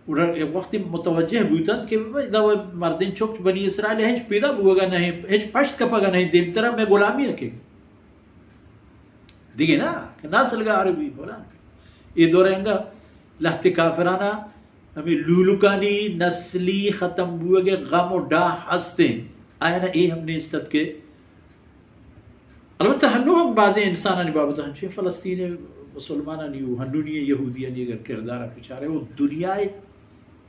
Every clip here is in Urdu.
وقتی متوجه بودند که دو مردین چوک بنی اسرائیل هیچ پیدا بوگا نہیں هیچ پشت کپاگا نہیں دیم طرح میں غلامی رکھے دیگه نا که نسل عربی فلان یہ دورہ انگا لحت کافرانہ ہمیں لولکانی نسلی ختم بوگے غم و ڈاہ ہستے آیا نا ای ہم نے استد کے البتہ ہنو ہم بعض انسانانی بابتا ہنچے فلسطین مسلمانانی و ہنونی یہودیانی اگر کردارہ پچارے وہ دنیا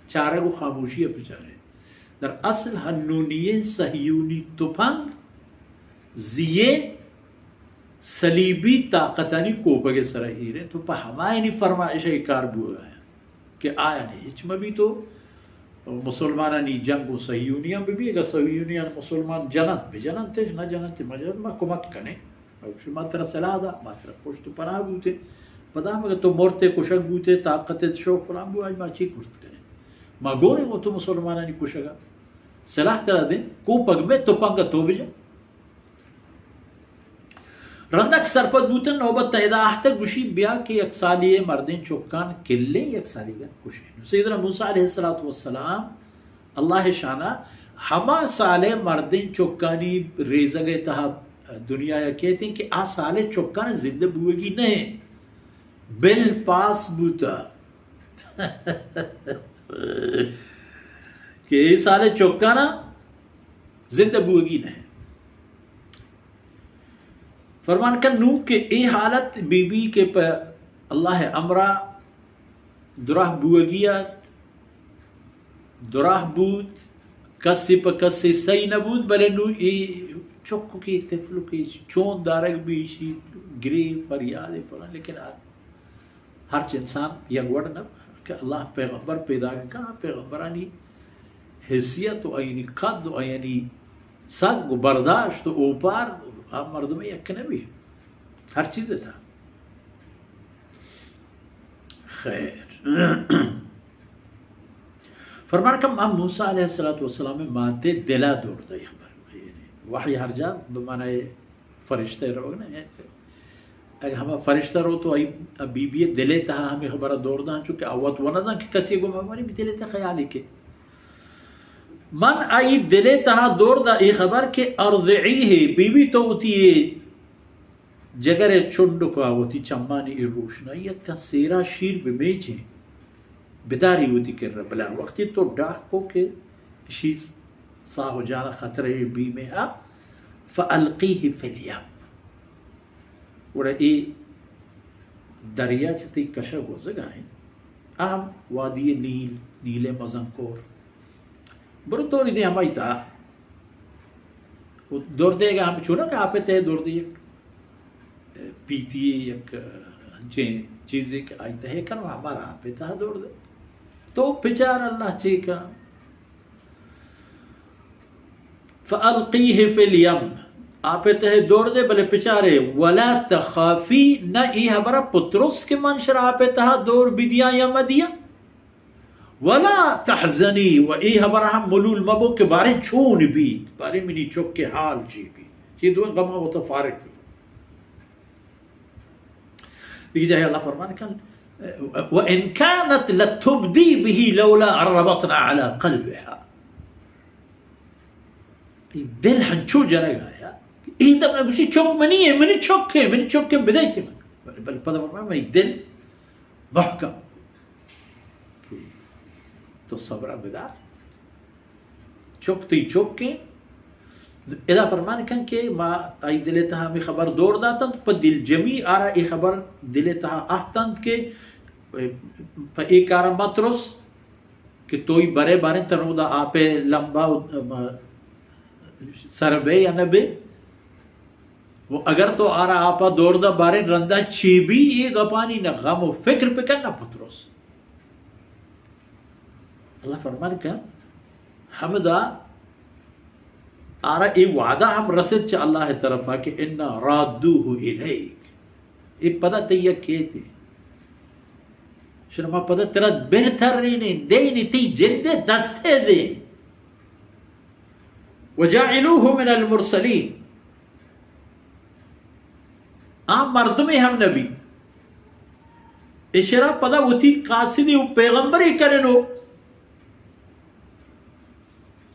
چارے کو خاموشی پچارے در اصل ہنونی صہیونی تپنگ زیے صلیبی طاقتانی کوپگے سرہیرے تو پا ہمائنی فرمائشہ کار بوگا ہے کہ آیا نہیں اچ میں بھی تو مسلمانانی جنگ و صہیونیاں بھی اگر صہیونیاں مسلمان جنت بھی جنت تیج نہ جنت تیج مجرد ما کمک کنے اوشی ما ترہ سلاح دا ما ترہ پشت پناہ بوتے پدا مگر تو مرتے کشک بوتے طاقت شوق فلان بو آج ما چی کشت کنے ما گونے وہ تو مسلمانانی کشگا سلاح ترہ دیں کو پگ میں تو پنگا تو بجا رندک سرپت بوتن نوبت تہدہ آہتا گوشی بیا کہ یک سالی مردین چوکان کلے یک سالی گن کشے سیدنا موسیٰ علیہ السلام اللہ شانہ ہما سالے مردین چوکانی ریزہ گئے تہا دنیا یا کہتے ہیں کہ آ سالے چوکان زندہ بوگی نہیں بل پاس بوتا کہ یہ سالے چوکانا زندہ بوگی نہیں فرمان کن نو کہ ای حالت بی بی کے پر اللہ امرہ دراہ بوگیات دراہ بود کسی پا کسی سی نبود بلے نو ای چکو کی تفلو کی چون دارک بیشی گری فریاد فران لیکن ہر انسان یک وڑ نب کہ اللہ پیغمبر پیدا کہا پیغمبرانی حیثیت و اینی قد و اینی سگ و برداشت و اوپار آپ مردم یک نبی ہر چیز تھا خیر فرمان کم ہم موسیٰ علیہ السلام میں ماتے دلا دور دا یہ خبر وحی ہر جا بمعنی فرشتے رہو نا اگر ہمیں فرشتہ رو تو بی بی دلے تہا ہمیں خبر دور دا چونکہ آوات ونظن کہ کسی کو مہمانی بھی دلے تہا خیالی کے من آئی دلے تہا دور دا ای خبر کہ ارضعی ہے بی بی تو ہوتی ہے جگر چنڈ کو آوتی چمانی ای روشنائیت کا سیرا شیر بمیچ ہے بداری ہوتی کر رہا بلا وقتی تو ڈاک کو کہ شیز صاحب جانا خطرے بی میں آ فالقیہ فی الیم اور ای دریا چتی کشا گوزگا ہے اہم وادی نیل مزنکور برو توری دے ہمائی تا دور دے گا ہم چونا کہ آپے تے دور دے پیتی ایک چیزیں کہ آئی تا ہے کنو ہمارا آپے تا دور دے تو پچار اللہ چیکا فَأَلْقِيهِ فِي الْيَمْ آپے تے دور دے بلے پچارے وَلَا تَخَافِي نہ ای ہمارا پترس کے منشر آپے تا دور بدیا یا مدیا ولا تحزنی و ای ہمارا ہم ملول مبو کے بارے چون بیت بارے منی چوک کے حال جی بھی چی دو غمہ متفارق بھی دیکھ جائے اللہ فرمان کن وَإِن كَانَتْ لَتُبْدِي بِهِ لَوْلَا عَرَّبَطْنَا عَلَى قَلْبِهَا دل ہنچو جنگ آیا ای دب نے گوشی چوک منی ہے منی چوک ہے بدائی تھی بل پدہ فرمان منی دل محکم تو صبرہ بدار چوکتی چوک کے اذا فرمان کن کہ ما ای دل تہا ہمیں خبر دور داتند پا دل جمی آرہ ای خبر دل تہا آہتند کے پا ایک آرہ مطرس کہ توی برے بارے تنو دا آپے لمبا سربے یا نبے وہ اگر تو آرہ آپا دور دا بارے رندہ چیبی ایک اپانی نہ غم و فکر پہ کرنا پترس اللہ فرمان کا حمدہ آرہ ای وعدہ ہم رسد چا اللہ طرفا کہ انا رادوہ الیک ای پدہ تیہ کہتے شنما پدہ تیرا بہتر دینی تی جندے دستے دے وجاعلوہ من المرسلین آم مردمی ہم نبی اشرا پدہ وہ تی قاصدی و پیغمبری کرنو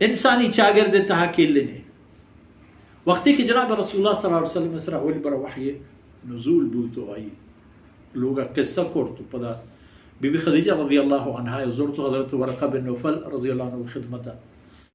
انسانی شاگرد تحكيلني وقتی که جناب رسول الله صلی الله علیه وسلم اسرا اول بر وحی نزول بوتو ای لوگا قصہ کرتو پدا بی بی خدیجہ رضی اللہ عنہا زورتو حضرت ورقہ بن نوفل رضی اللہ عنہ خدمتا